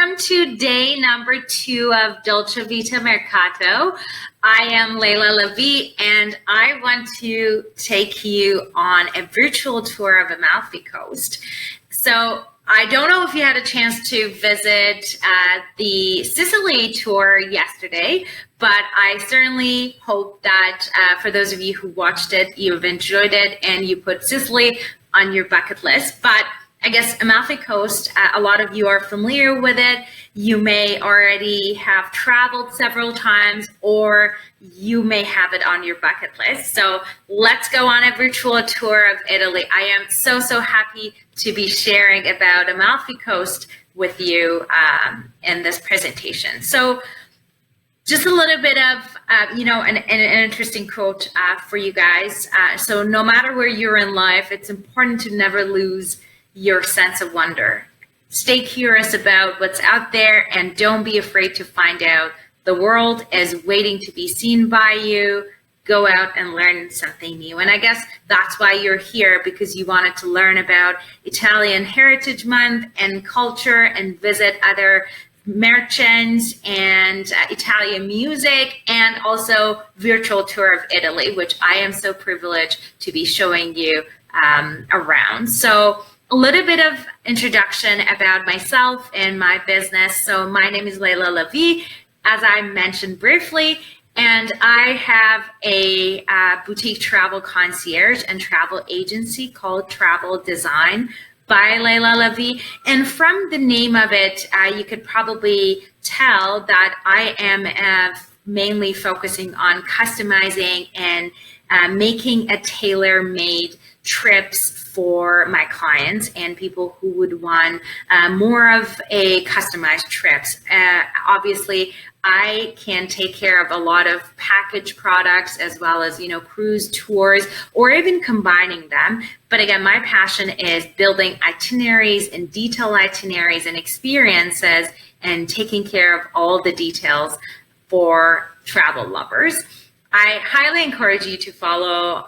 welcome to day number 2 of DOLCE VITA MERCATO. I am Leila Levy, and I want to take you on a virtual tour of Amalfi Coast. So I don't know if you had a chance to visit the Sicily tour yesterday, but I certainly hope that for those of you who watched it, you've enjoyed it and you put Sicily on your bucket list. But I guess Amalfi Coast, a lot of you are familiar with it. You may already have traveled several times, or you may have it on your bucket list. So let's go on a virtual tour of Italy. I am so happy to be sharing about Amalfi Coast with you in this presentation. So just a little bit of, an interesting quote for you guys. So no matter where you're in life, it's important to never lose your sense of wonder. Stay curious about what's out there and don't be afraid to find out. The world is waiting to be seen by you. Go out and learn something new. And I guess that's why you're here, because you wanted to learn about Italian Heritage Month and culture and visit other merchants and Italian music, and also virtual tour of Italy, which I am so privileged to be showing you around. So a little bit of introduction about myself and my business. So my name is Leila Levy, as I mentioned briefly, and I have a boutique travel concierge and travel agency called Travel Design by Leila Levy. And from the name of it, you could probably tell that I am mainly focusing on customizing and making a tailor-made trips for my clients and people who would want more of a customized trips. Obviously, I can take care of a lot of package products as well as, cruise tours, or even combining them. But again, my passion is building itineraries and detailed itineraries and experiences and taking care of all the details for travel lovers. I highly encourage you to follow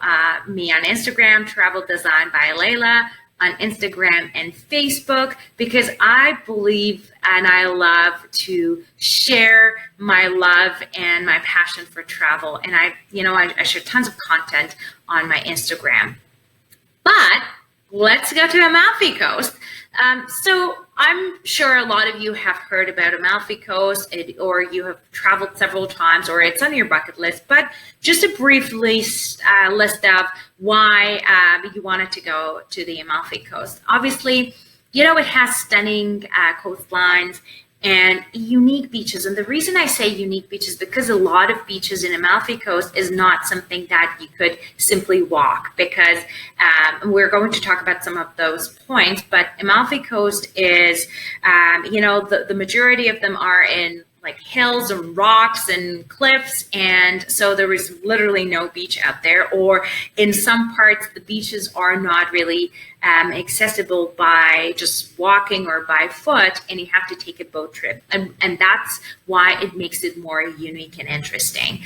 me on Instagram, Travel Design by Leila, on Instagram and Facebook, because I believe and I love to share my love and my passion for travel. And I share tons of content on my Instagram. But let's go to Amalfi Coast. So I'm sure a lot of you have heard about Amalfi Coast, or you have traveled several times, or it's on your bucket list. But just a brief list of why you wanted to go to the Amalfi Coast. Obviously, it has stunning coastlines and unique beaches. And the reason I say unique beaches, because a lot of beaches in Amalfi Coast is not something that you could simply walk, because we're going to talk about some of those points, but Amalfi Coast is, the majority of them are in like hills and rocks and cliffs, and so there is literally no beach out there, or in some parts the beaches are not really accessible by just walking or by foot, and you have to take a boat trip, and that's why it makes it more unique and interesting.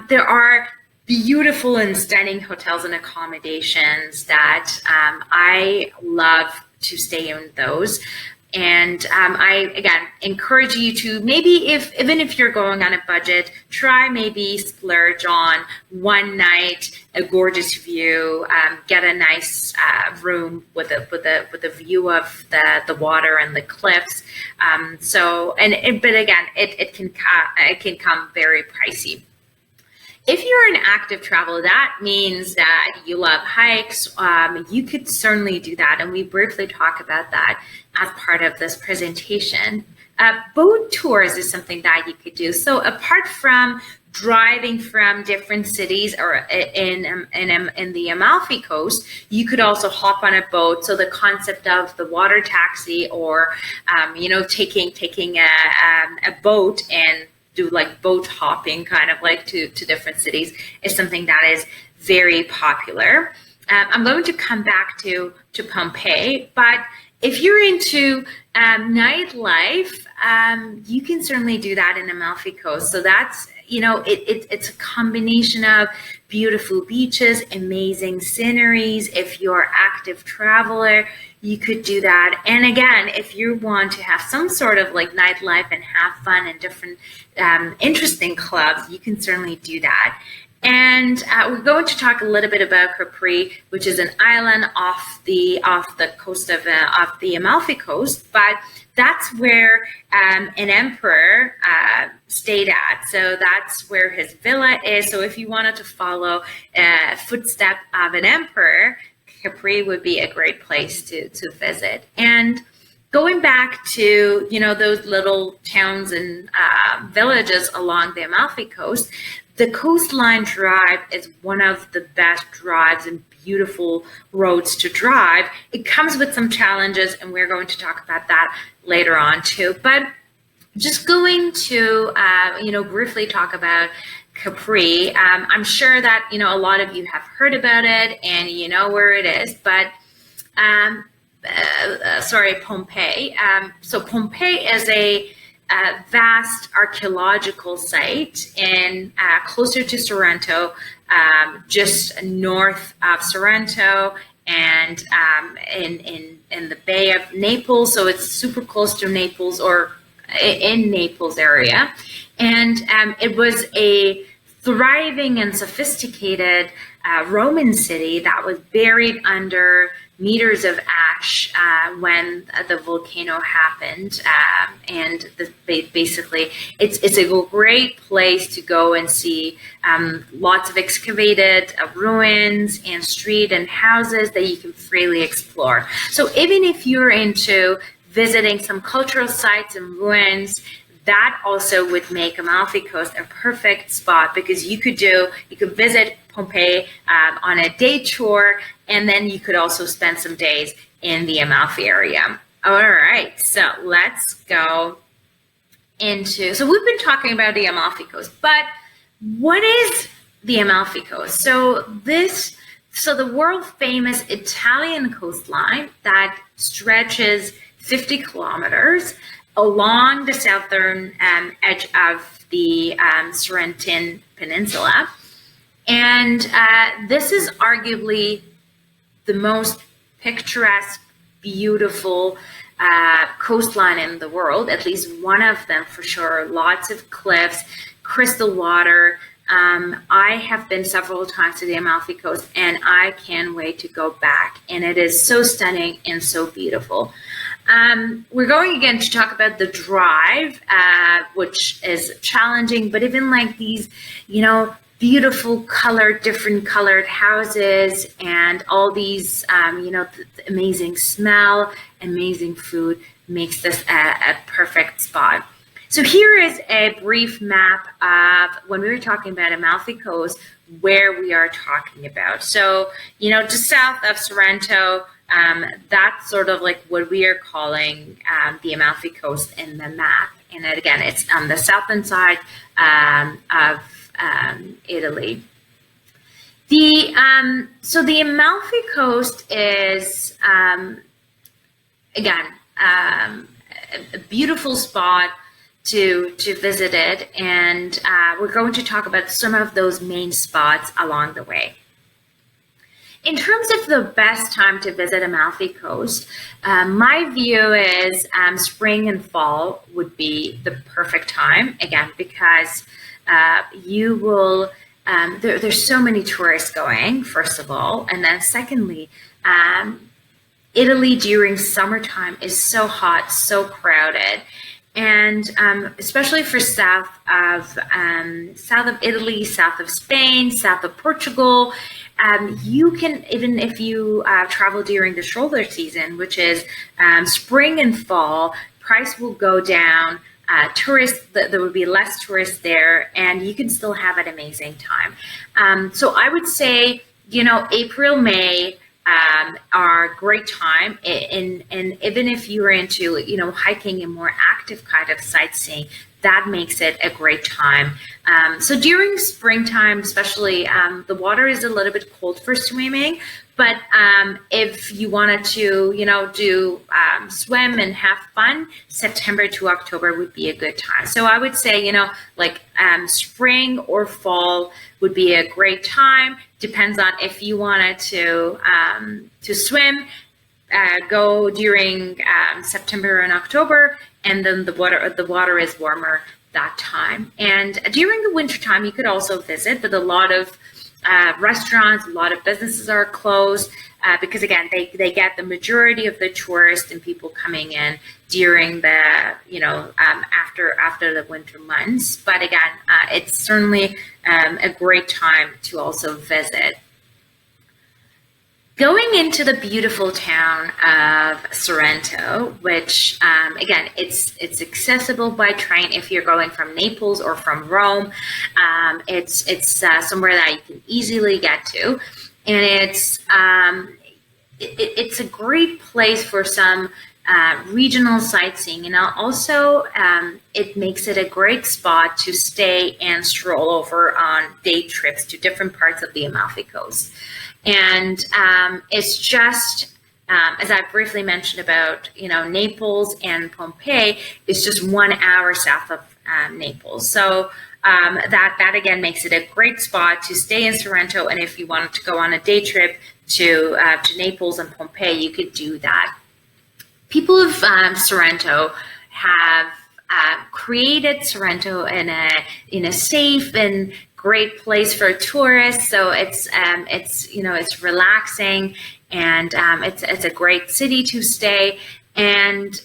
There are beautiful and stunning hotels and accommodations that I love to stay in those. And I, again, encourage you to maybe, even if you're going on a budget, try maybe splurge on one night, a gorgeous view, get a nice room with a view of the water and the cliffs. But again, it can come very pricey. If you're an active traveler, that means that you love hikes. You could certainly do that, and we briefly talk about that as part of this presentation. Boat tours is something that you could do. So apart from driving from different cities or in the Amalfi Coast, you could also hop on a boat. So the concept of the water taxi, or taking a boat and do like boat hopping, kind of like to different cities, is something that is very popular. I'm going to come back to Pompeii, but if you're into nightlife, you can certainly do that in Amalfi Coast. So that's, it's a combination of beautiful beaches, amazing sceneries. If you're an active traveler, you could do that. And again, if you want to have some sort of like nightlife and have fun and different interesting clubs, you can certainly do that. And we're going to talk a little bit about Capri, which is an island off the coast of the Amalfi Coast, but that's where an emperor stayed at. So that's where his villa is. So if you wanted to follow footstep of an emperor, Capri would be a great place to visit. And going back to, those little towns and villages along the Amalfi Coast, the Coastline Drive is one of the best drives and beautiful roads to drive. It comes with some challenges, and we're going to talk about that later on too. But just going to, briefly talk about Capri. I'm sure that, a lot of you have heard about it and you know where it is, but Pompeii. So Pompeii is a vast archaeological site in closer to Sorrento, just north of Sorrento, and in the Bay of Naples. So it's super close to Naples, or in Naples area. And it was a thriving and sophisticated Roman city that was buried under meters of ash when the volcano happened, and basically it's a great place to go and see lots of excavated ruins and street and houses that you can freely explore. So even if you're into visiting some cultural sites and ruins, that also would make Amalfi Coast a perfect spot, because you could visit Pompeii on a day tour, and then you could also spend some days in the Amalfi area. All right, so let's go into, so we've been talking about the Amalfi Coast, but what is the Amalfi Coast? So the world famous Italian coastline that stretches 50 kilometers along the southern edge of the Sorrentine Peninsula. And this is arguably the most picturesque, beautiful coastline in the world, at least one of them for sure. Lots of cliffs, crystal water. I have been several times to the Amalfi Coast, and I can't wait to go back. And it is so stunning and so beautiful. We're going again to talk about the drive, which is challenging, but even like these, beautiful colored, different colored houses, and all these, the amazing smell, amazing food makes this a perfect spot. So here is a brief map of when we were talking about Amalfi Coast, where we are talking about. So, just south of Sorrento, that's sort of like what we are calling the Amalfi Coast in the map. And again, it's on the southern side of Italy. So the Amalfi Coast is, again, a beautiful spot to visit it, and we're going to talk about some of those main spots along the way. In terms of the best time to visit Amalfi Coast, my view is spring and fall would be the perfect time, again, because you will, there's so many tourists going, first of all, and then secondly, Italy during summertime is so hot, so crowded. And especially for south of Italy, south of Spain, south of Portugal, you can, even if you travel during the shoulder season, which is spring and fall, price will go down. There would be less tourists there, and you can still have an amazing time. So I would say, April, May, are a great time, and even if you're into hiking and more active kind of sightseeing, that makes it a great time. So during springtime, especially, the water is a little bit cold for swimming. But if you wanted to, do swim and have fun, September to October would be a good time. So I would say, spring or fall would be a great time. Depends on if you wanted to swim. Go during September and October, and then the water is warmer that time. And during the winter time, you could also visit, but a lot of restaurants, a lot of businesses are closed because again, they get the majority of the tourists and people coming in during the after the winter months. But again, it's certainly a great time to also visit. Going into the beautiful town of Sorrento, which again, it's accessible by train if you're going from Naples or from Rome. It's somewhere that you can easily get to, and it's a great place for some regional sightseeing, and also it makes it a great spot to stay and stroll over on day trips to different parts of the Amalfi Coast. And it's just, as I briefly mentioned about, Naples and Pompeii is just 1 hour south of Naples. So that again makes it a great spot to stay in Sorrento. And if you wanted to go on a day trip to Naples and Pompeii, you could do that. People of Sorrento have created Sorrento in a safe and great place for tourists. So it's relaxing, and it's a great city to stay. And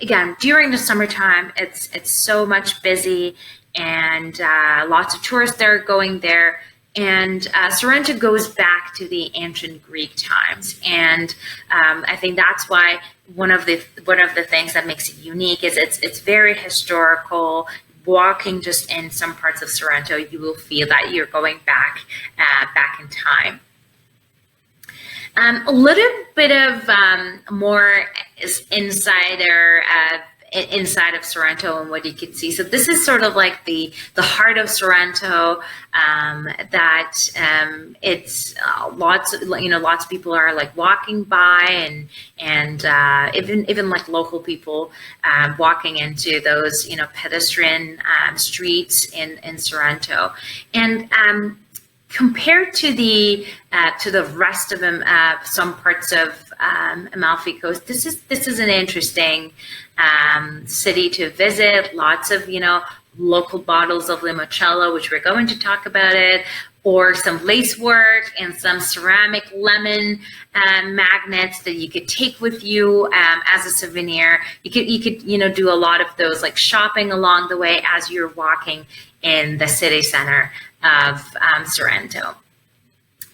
again, during the summertime, it's so much busy, and lots of tourists are going there. And Sorrento goes back to the ancient Greek times, and I think that's why one of the things that makes it unique is it's very historical. Walking just in some parts of Sorrento, you will feel that you're going back in time. A little bit of more inside of Sorrento and what you can see. So this is sort of like the heart of Sorrento. It's lots of people are like walking by, and even like local people walking into those pedestrian streets in Sorrento. And compared to the rest of them, some parts of Amalfi Coast, this is an interesting city to visit. Lots of local bottles of limoncello, which we're going to talk about it, or some lace work and some ceramic lemon magnets that you could take with you as a souvenir. You could do a lot of those, like shopping along the way as you're walking in the city center of Sorrento.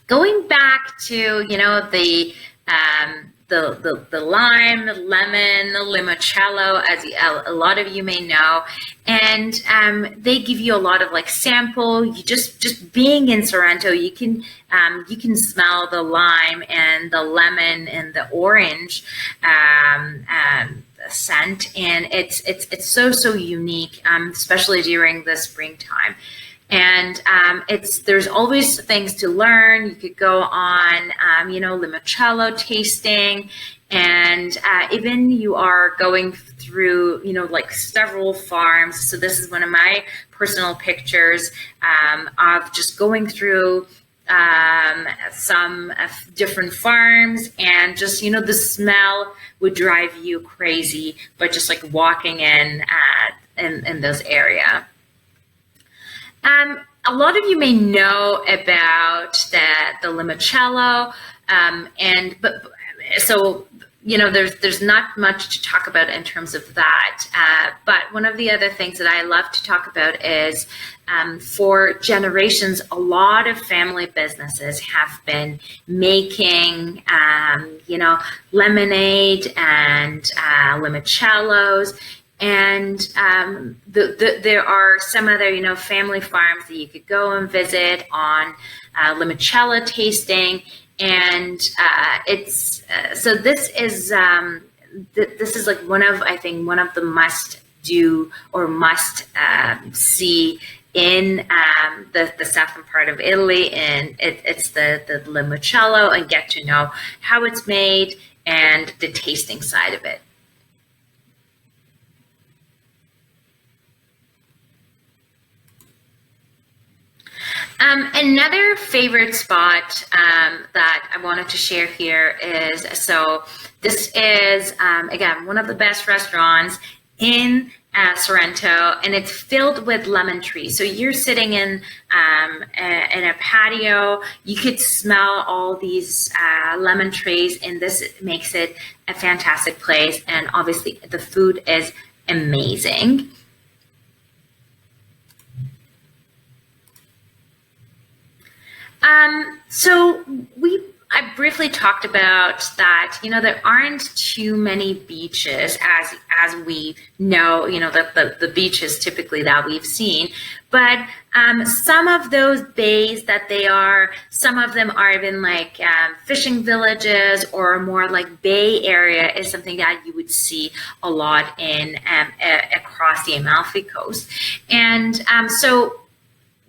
Going back to the lime, the lemon, the limoncello, as a lot of you may know, and they give you a lot of like sample. You just being in Sorrento, you can smell the lime and the lemon and the orange scent, and it's so unique, especially during the springtime. And there's always things to learn. You could go on, limoncello tasting, and even you are going through, like several farms. So this is one of my personal pictures of just going through some different farms, and just, the smell would drive you crazy, but just like walking in those area. A lot of you may know about the limoncello, so there's not much to talk about in terms of that. But one of the other things that I love to talk about is, for generations, a lot of family businesses have been making, lemonade and limoncellos. And there are some other, family farms that you could go and visit on limoncello tasting, and so this is like one of the must do or must see in the southern part of Italy, and it's the limoncello, and get to know how it's made and the tasting side of it. Another favorite spot that I wanted to share here is, so this is, again, one of the best restaurants in Sorrento, and it's filled with lemon trees. So you're sitting in a patio, you could smell all these lemon trees, and this makes it a fantastic place. And obviously the food is amazing. So I briefly talked about that, there aren't too many beaches as we know, the beaches typically that we've seen, but some of those bays that some of them are even like fishing villages, or more like bay area is something that you would see a lot in across the Amalfi Coast. And so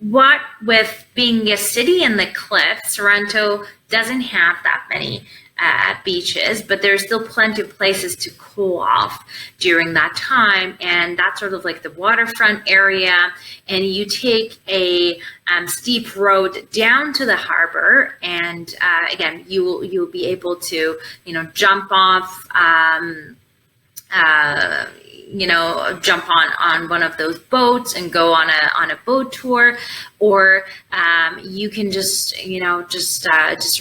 what with being a city in the cliffs, Sorrento doesn't have that many beaches, but there's still plenty of places to cool off during that time. And that's sort of like the waterfront area. And you take a steep road down to the harbor, and again, you'll be able to jump off. Jump on one of those boats and go on a boat tour, or you can just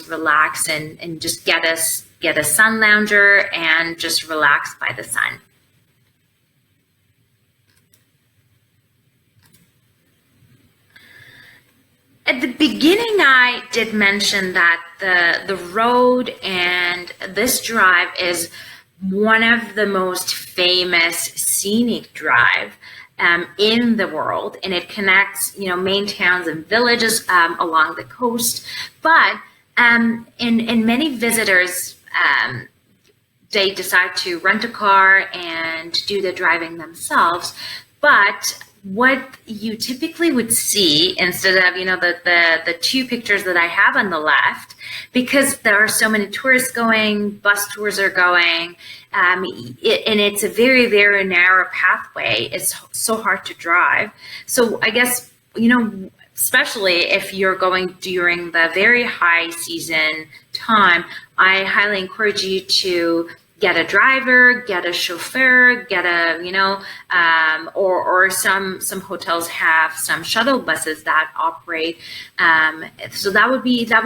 relax and just get a sun lounger and just relax by the sun. At the beginning, I did mention that the road and this drive is one of the most famous scenic drive in the world, and it connects main towns and villages along the coast. But in many visitors, they decide to rent a car and do the driving themselves. But what you typically would see, instead of the two pictures that I have on the left, because there are so many tourists going, bus tours are going, and it's a very, very narrow pathway. It's so hard to drive. So I guess, especially if you're going during the very high season time, I highly encourage you to get a driver, get a chauffeur, get a, or some hotels have some shuttle buses that operate. So that would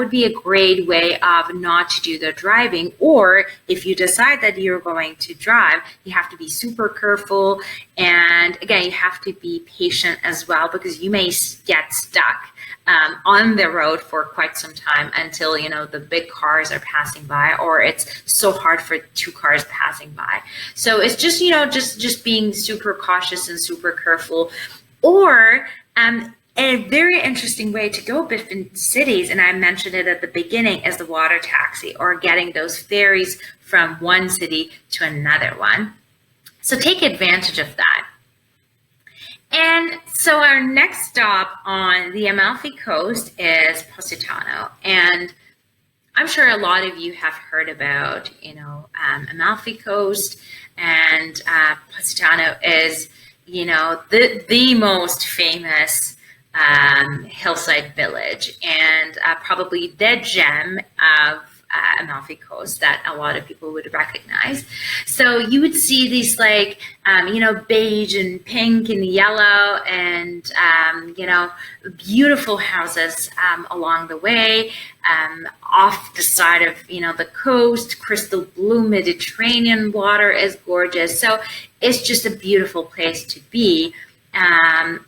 be a great way of not to do the driving. Or if you decide that you're going to drive, you have to be super careful. And again, you have to be patient as well, because you may get stuck on the road for quite some time until the big cars are passing by, or it's so hard for two cars passing by. So it's just just being super cautious and super careful. Or a very interesting way to go between cities, and I mentioned it at the beginning, is the water taxi, or getting those ferries from one city to another one. So take advantage of that. And so our next stop on the Amalfi Coast is Positano. And I'm sure a lot of you have heard about, Amalfi Coast, and Positano is, the most famous hillside village, and probably the gem of Amalfi Coast that a lot of people would recognize. So you would see these like, beige and pink and yellow and, beautiful houses along the way, off the side of, the coast. Crystal blue Mediterranean water is gorgeous. So it's just a beautiful place to be. And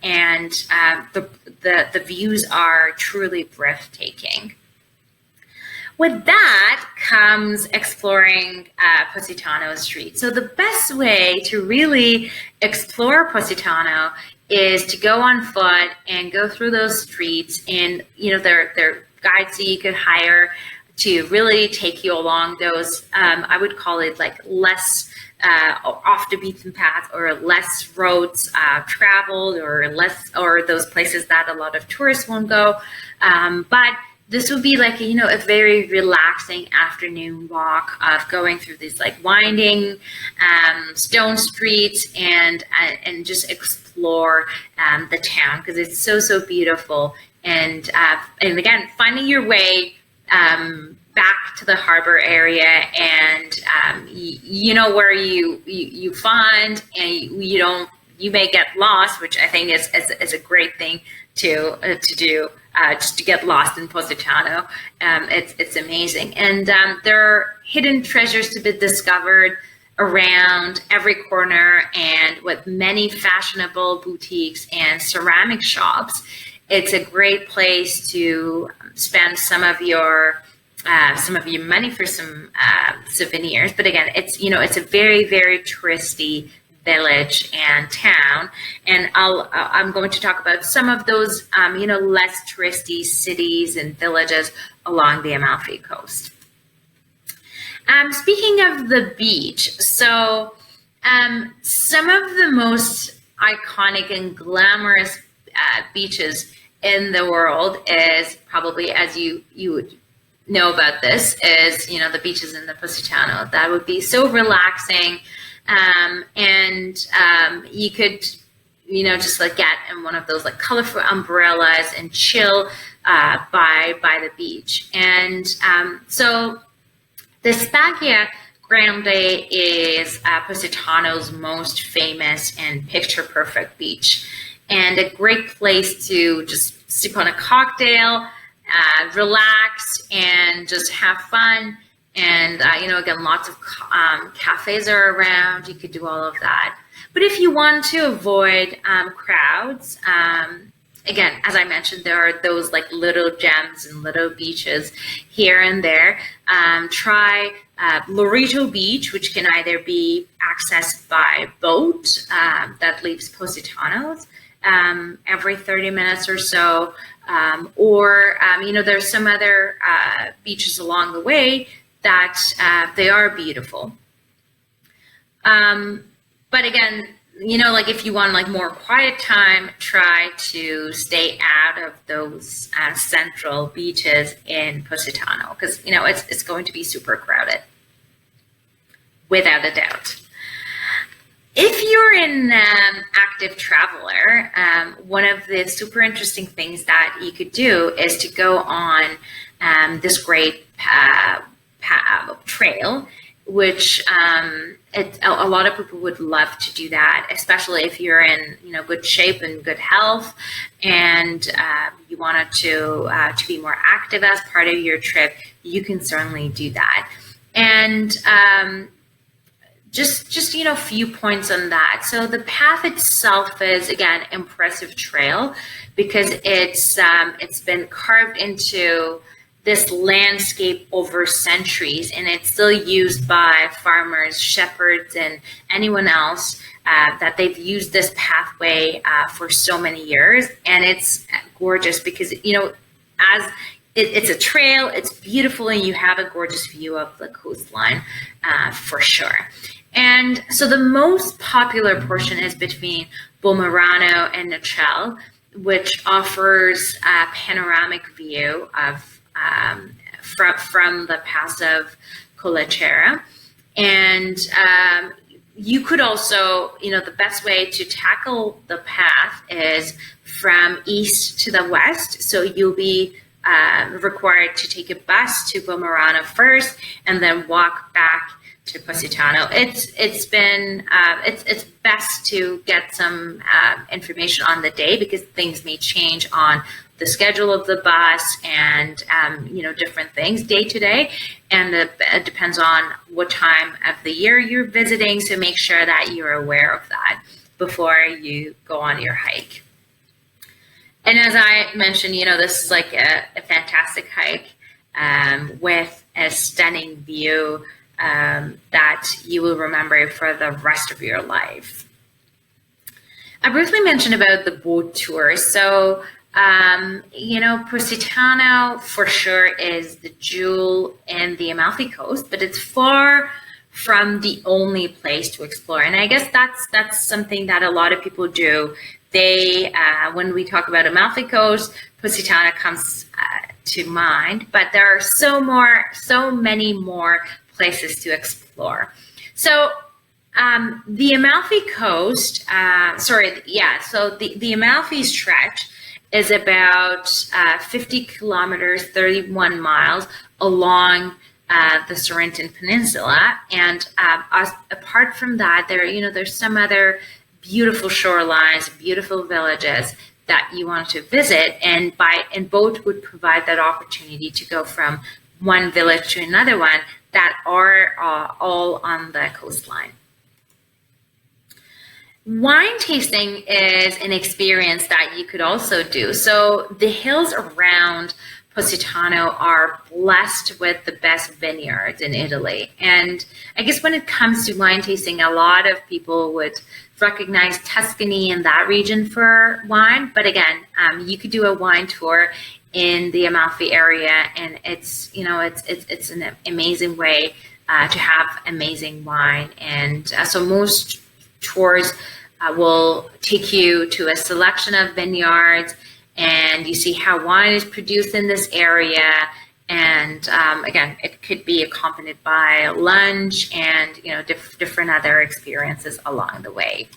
the views are truly breathtaking. With that comes exploring Positano Street. So the best way to really explore Positano is to go on foot and go through those streets. And there are guides that you could hire to really take you along those, I would call it like less off the beaten path, or less roads traveled, or those places that a lot of tourists won't go. But this would be like, a very relaxing afternoon walk of going through these like winding stone streets and just explore the town, because it's so beautiful. And again, finding your way back to the harbor area, and where you find, and you may get lost, which I think is a great thing to do, just to get lost in Positano. It's amazing, and there are hidden treasures to be discovered around every corner, and with many fashionable boutiques and ceramic shops. It's a great place to spend some of your money for some souvenirs. But again, it's a very touristy village and town, and I'm going to talk about some of those less touristy cities and villages along the Amalfi Coast. Speaking of the beach, so some of the most iconic and glamorous beaches in the world is probably, as you would know about this, is the beaches in the Positano. That would be so relaxing, and you could just like get in one of those like colorful umbrellas and chill by the beach. And so the Spagna Grande is Positano's most famous and picture perfect beach, and a great place to just sip on a cocktail, relax, and just have fun. And again, lots of cafes are around. You could do all of that. But if you want to avoid crowds, again, as I mentioned, there are those like little gems and little beaches here and there. Try Lorito Beach, which can either be accessed by boat that leaves Positano's every 30 minutes or so, or there's some other beaches along the way that they are beautiful. But again, like if you want like more quiet time, try to stay out of those central beaches in Positano, because it's going to be super crowded, without a doubt. If you're an active traveler, one of the super interesting things that you could do is to go on this great trail, which a lot of people would love to do that, especially if you're in good shape and good health, and you wanted to be more active as part of your trip. You can certainly do that. And just a few points on that. So the path itself is, again, impressive trail, because it's been carved into this landscape over centuries, and it's still used by farmers, shepherds, and anyone else that they've used this pathway for so many years. And it's gorgeous because as it's a trail, it's beautiful, and you have a gorgeous view of the coastline for sure. And so the most popular portion is between Bomarano and Nocelle, which offers a panoramic view of from the pass of Colachera. And you could also, the best way to tackle the path is from east to the west. So you'll be required to take a bus to Bomarano first, and then walk back to Positano. It's best to get some information on the day, because things may change on the schedule of the bus and different things day to day, and it depends on what time of the year you're visiting. So make sure that you're aware of that before you go on your hike. And as I mentioned, this is like a fantastic hike with a stunning view that you will remember for the rest of your life. I briefly mentioned about the boat tour. So, Positano for sure is the jewel in the Amalfi Coast, but it's far from the only place to explore. And I guess that's something that a lot of people do. They, when we talk about Amalfi Coast, Positano comes to mind, but there are so many more places to explore. So the Amalfi Coast, so the Amalfi stretch is about 50 kilometers, 31 miles along the Sorrentan Peninsula. And apart from that, there's some other beautiful shorelines, beautiful villages that you want to visit, and boat would provide that opportunity to go from one village to another one that are all on the coastline. Wine tasting is an experience that you could also do. So the hills around Positano are blessed with the best vineyards in Italy. And I guess when it comes to wine tasting, a lot of people would recognize Tuscany and that region for wine. But again, you could do a wine tour in the Amalfi area, and it's an amazing way to have amazing wine. And so most tours will take you to a selection of vineyards, and you see how wine is produced in this area. And again, it could be accompanied by lunch and different other experiences along the way.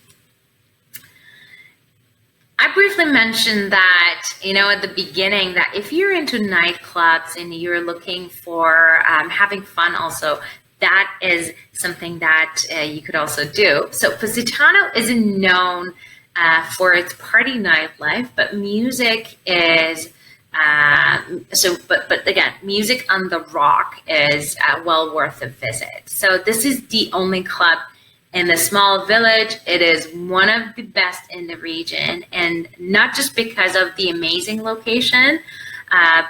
I briefly mentioned that at the beginning that if you're into nightclubs and you're looking for having fun also, that is something that you could also do. So Positano isn't known for its party nightlife, but music is but again, music on the rock is well worth a visit. So this is the only club in the small village. It is one of the best in the region, and not just because of the amazing location,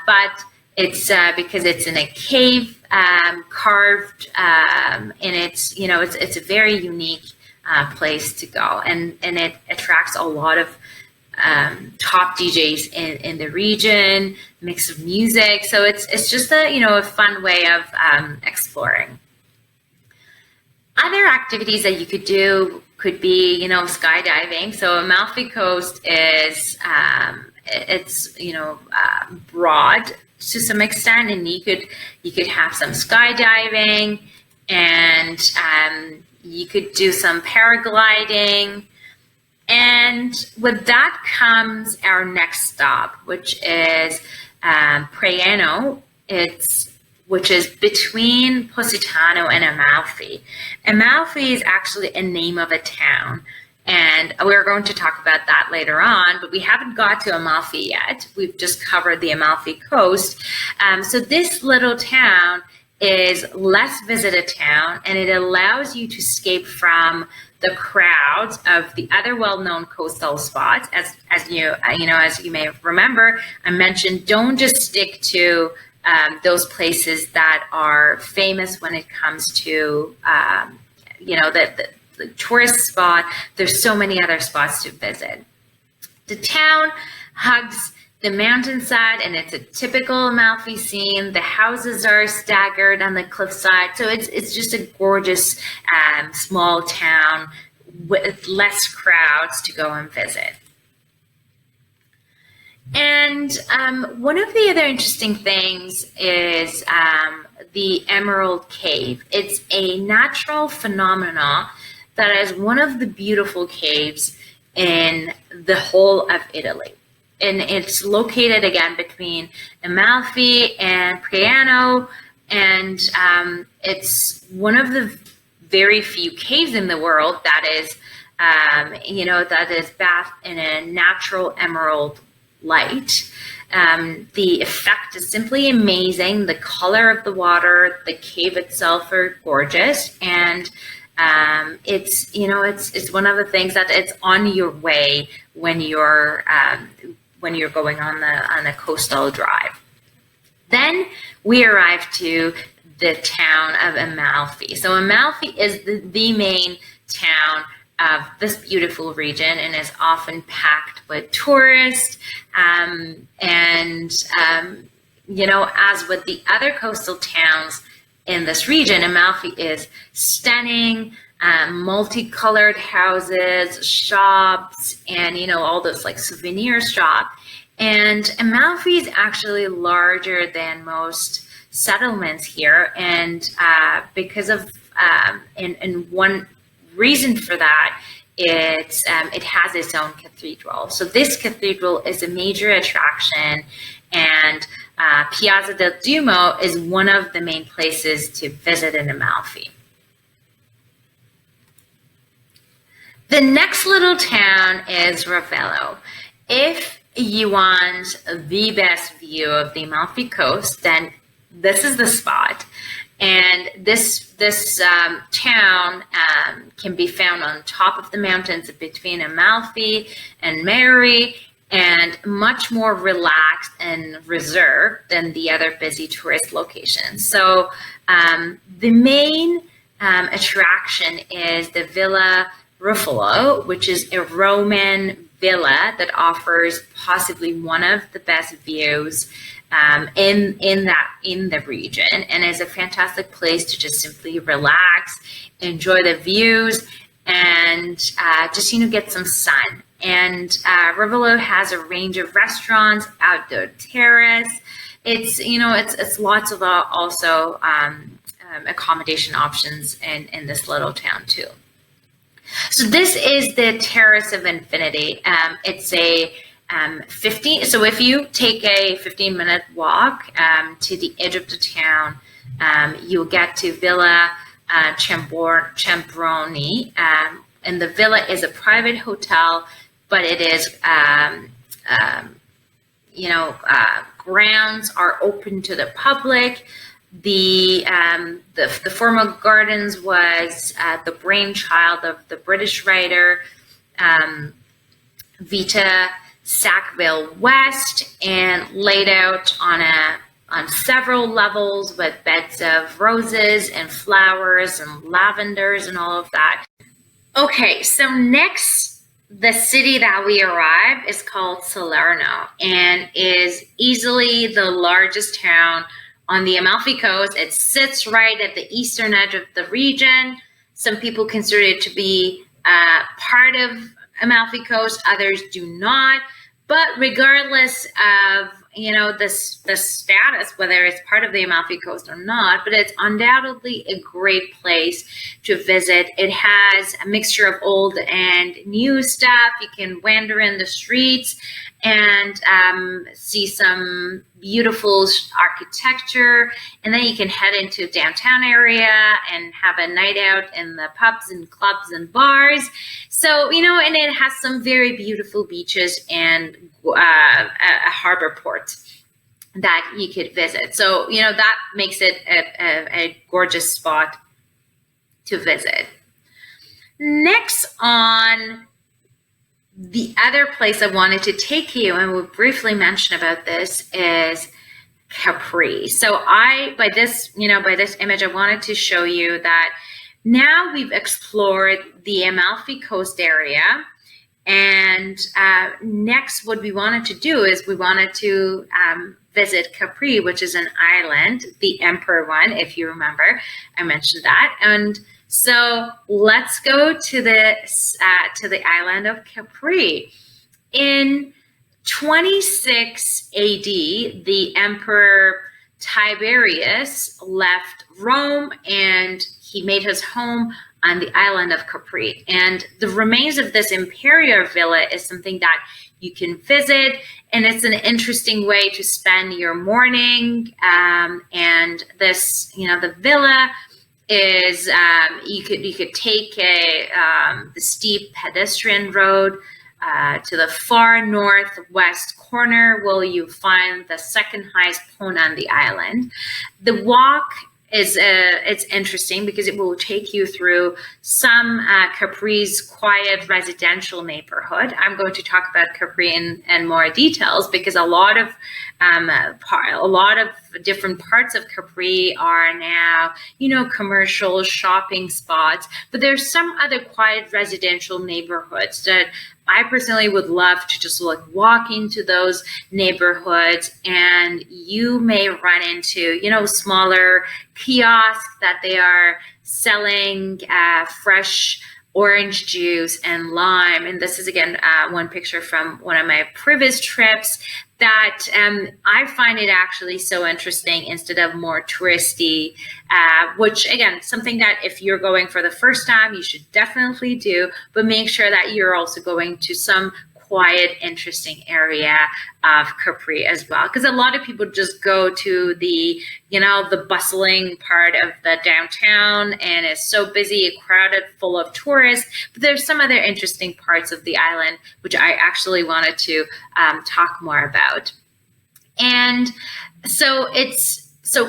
but it's because it's in a cave carved, and it's a very unique place to go, and it attracts a lot of top DJs in the region, mix of music. So it's just a fun way of exploring. Other activities that you could do could be skydiving. So Amalfi Coast is broad to some extent, and you could have some skydiving, and you could do some paragliding. And with that comes our next stop, which is Priano, which is between Positano and Amalfi. Amalfi is actually a name of a town, and we're going to talk about that later on, but we haven't got to Amalfi yet. We've just covered the Amalfi Coast. So this little town is less visited town, and it allows you to escape from the crowds of the other well-known coastal spots. As you may remember, I mentioned don't just stick to those places that are famous when it comes to the tourist spot. There's so many other spots to visit. The town hugs the mountainside, and it's a typical Amalfi scene. The houses are staggered on the cliffside, so it's just a gorgeous small town with less crowds to go and visit. And one of the other interesting things is the Emerald Cave. It's a natural phenomena that is one of the beautiful caves in the whole of Italy. And it's located again between Amalfi and Priano, and it's one of the very few caves in the world that is bathed in a natural emerald light. The effect is simply amazing. The color of the water, the cave itself are gorgeous, and it's one of the things that it's on your way when you're going on the coastal drive. Then we arrive to the town of Amalfi. So Amalfi is the main town of this beautiful region, and is often packed with tourists. As with the other coastal towns in this region. Amalfi is stunning, multicolored houses, shops, and all those like souvenir shop. And Amalfi is actually larger than most settlements here, and because of and one reason for that, it has its own cathedral. So this cathedral is a major attraction, and Piazza del Duomo is one of the main places to visit in Amalfi. The next little town is Ravello. If you want the best view of the Amalfi Coast, then this is the spot. And this town can be found on top of the mountains between Amalfi and Mary, and much more relaxed and reserved than the other busy tourist locations. So the main attraction is the Villa Ruffolo, which is a Roman villa that offers possibly one of the best views in the region, and is a fantastic place to just simply relax, enjoy the views, and just get some sun. And Ravello has a range of restaurants, outdoor terrace. It's lots of also accommodation options in this little town too. So this is the Terrace of Infinity. It's a 15. So if you take a 15-minute walk to the edge of the town, you'll get to Villa Chambroni. And the villa is a private hotel, but it is, grounds are open to the public. The former gardens was the brainchild of the British writer Vita Sackville-West, and laid out on several levels with beds of roses and flowers and lavenders and all of that. Okay, so next, the city that we arrived is called Salerno, and is easily the largest town on the Amalfi Coast. It sits right at the eastern edge of the region. Some people consider it to be part of Amalfi Coast, others do not. But regardless of the status, whether it's part of the Amalfi Coast or not, but it's undoubtedly a great place to visit. It has a mixture of old and new stuff. You can wander in the streets and see some beautiful architecture, and then you can head into downtown area and have a night out in the pubs and clubs and bars. So and it has some very beautiful beaches and a harbor port that you could visit. So that makes it a gorgeous spot to visit. Next, on the other place I wanted to take you, and we'll briefly mention about this, is Capri. So by this image, I wanted to show you that now we've explored the Amalfi Coast area, and next what we wanted to do is we wanted to visit Capri, which is an island, the Emperor one, if you remember, I mentioned that. And so let's go to the island of Capri. In 26 AD, the Emperor Tiberius left Rome, and he made his home on the island of Capri. And the remains of this imperial villa is something that you can visit, and it's an interesting way to spend your morning. And this, the villa is you could take the steep pedestrian road to the far northwest corner, where you find the second highest point on the island. The walk is it's interesting because it will take you through some Capri's quiet residential neighborhood. I'm going to talk about Capri in more details, because a lot of different parts of Capri are now, commercial shopping spots, but there's some other quiet residential neighborhoods that I personally would love to just walk into those neighborhoods, and you may run into, smaller kiosks that they are selling fresh orange juice and lime. And this is again one picture from one of my previous trips that I find it actually so interesting instead of more touristy, which again, something that if you're going for the first time, you should definitely do, but make sure that you're also going to some quiet, interesting area of Capri as well. Because a lot of people just go to the, the bustling part of the downtown, and it's so busy, crowded, full of tourists. But there's some other interesting parts of the island, which I actually wanted to talk more about. And so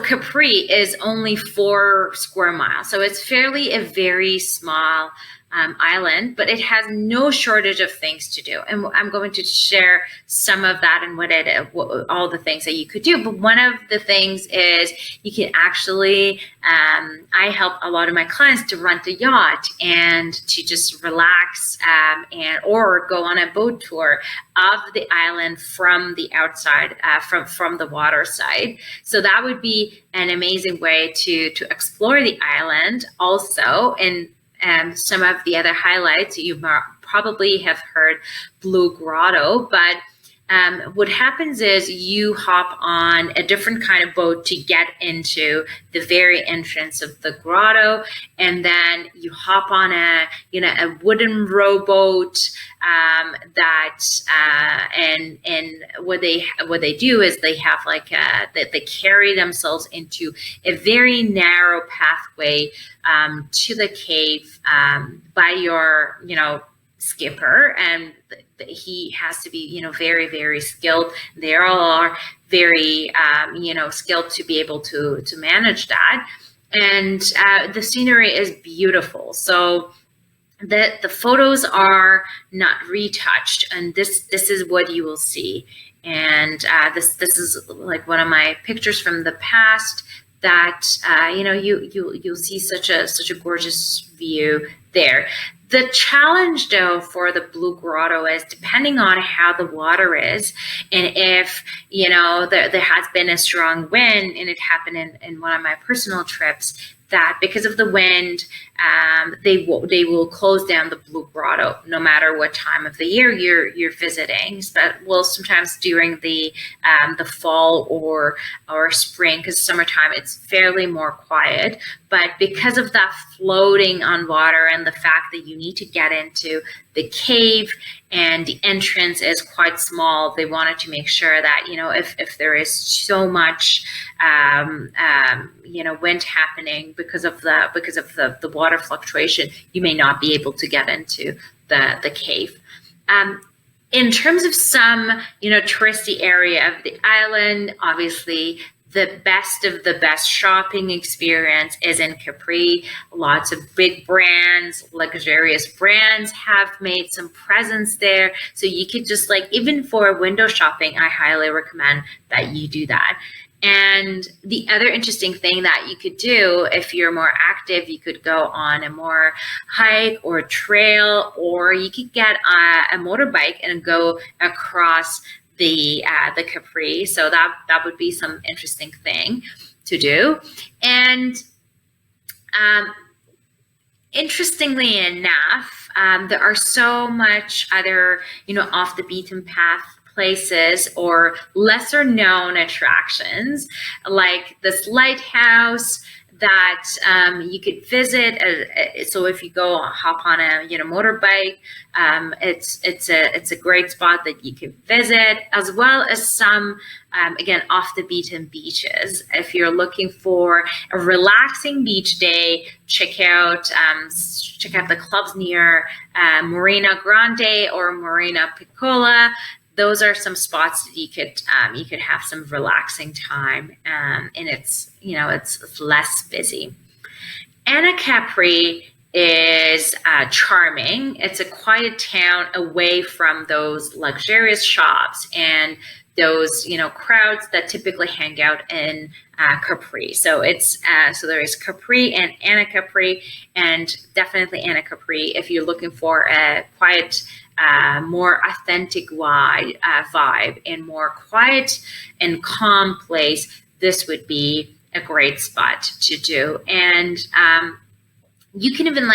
Capri is only 4 square miles. So it's fairly a very small island, but it has no shortage of things to do. And I'm going to share some of that and all the things that you could do. But one of the things is you can actually, I help a lot of my clients to rent a yacht and to just relax or go on a boat tour of the island from the outside, from the water side. So that would be an amazing way to explore the island also. And some of the other highlights, you probably have heard Blue Grotto, but what happens is you hop on a different kind of boat to get into the very entrance of the grotto, and then you hop on a wooden rowboat and what they do is they have they carry themselves into a very narrow pathway to the cave by your skipper, and he has to be very, very skilled. They all are very skilled to be able to manage that. And the scenery is beautiful. So the photos are not retouched, and this is what you will see. And this is like one of my pictures from the past that you'll see such a gorgeous view there. The challenge, though, for the Blue Grotto is depending on how the water is, and if there has been a strong wind, and it happened in one of my personal trips, that because of the wind, they will close down the Blue Grotto no matter what time of the year you're visiting. But sometimes during the fall or spring, because summertime it's fairly more quiet. But because of that floating on water and the fact that you need to get into the cave and the entrance is quite small, they wanted to make sure that if there is so much wind happening because of the water fluctuation, you may not be able to get into the cave. In terms of some touristy area of the island, obviously the best of the best shopping experience is in Capri. Lots of big brands, luxurious brands have made some presence there. So you could just even for window shopping, I highly recommend that you do that. And the other interesting thing that you could do if you're more active, you could go on a more hike or trail, or you could get a motorbike and go across the Capri. So that would be some interesting thing to do. And interestingly enough, there are so much other off the beaten path places or lesser known attractions, like this lighthouse that you could visit. So if you go hop on a motorbike, it's a great spot that you could visit, as well as some again off the beaten beaches. If you're looking for a relaxing beach day, check out the clubs near Marina Grande or Marina Piccola. Those are some spots that you could have some relaxing time, and it's less busy. Anacapri is charming. It's a quiet town away from those luxurious shops, and those, crowds that typically hang out in Capri. So it's so there is Capri and Anna Capri, and definitely Anna Capri if you're looking for a quiet, more authentic vibe and more quiet and calm place. This would be a great spot to do. And you can even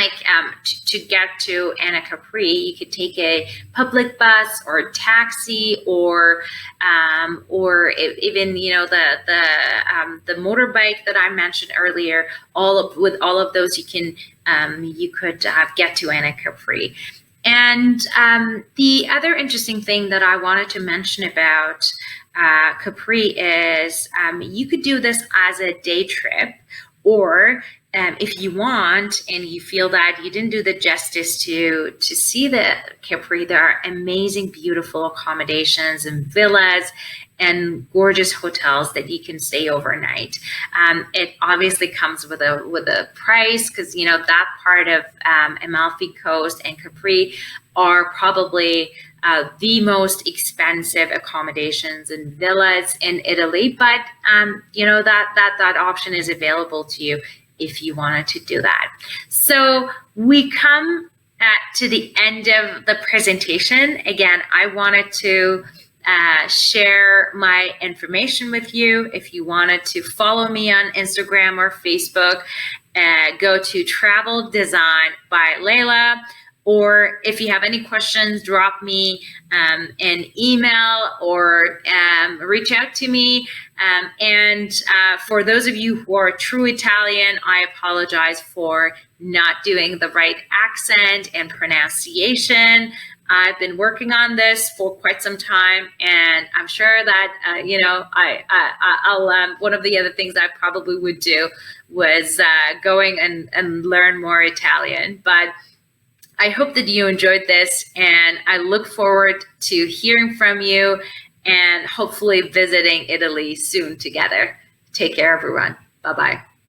to get to Anna Capri, you could take a public bus or a taxi, or even the motorbike that I mentioned earlier. With all of those, you could get to Anna Capri. And the other interesting thing that I wanted to mention about Capri is you could do this as a day trip, or if you want and you feel that you didn't do the justice to see the Capri, there are amazing, beautiful accommodations and villas and gorgeous hotels that you can stay overnight. It obviously comes with a price, because that part of Amalfi Coast and Capri are probably the most expensive accommodations and villas in Italy, but that option is available to you if you wanted to do that. So we come to the end of the presentation. Again, I wanted to share my information with you. If you wanted to follow me on Instagram or Facebook, go to Travel Design by Layla. Or if you have any questions, drop me an email or reach out to me. And for those of you who are true Italian, I apologize for not doing the right accent and pronunciation. I've been working on this for quite some time, and I'm sure that I'll one of the other things I probably would do was going and learn more Italian. But I hope that you enjoyed this, and I look forward to hearing from you and hopefully visiting Italy soon together. Take care, everyone. Bye-bye.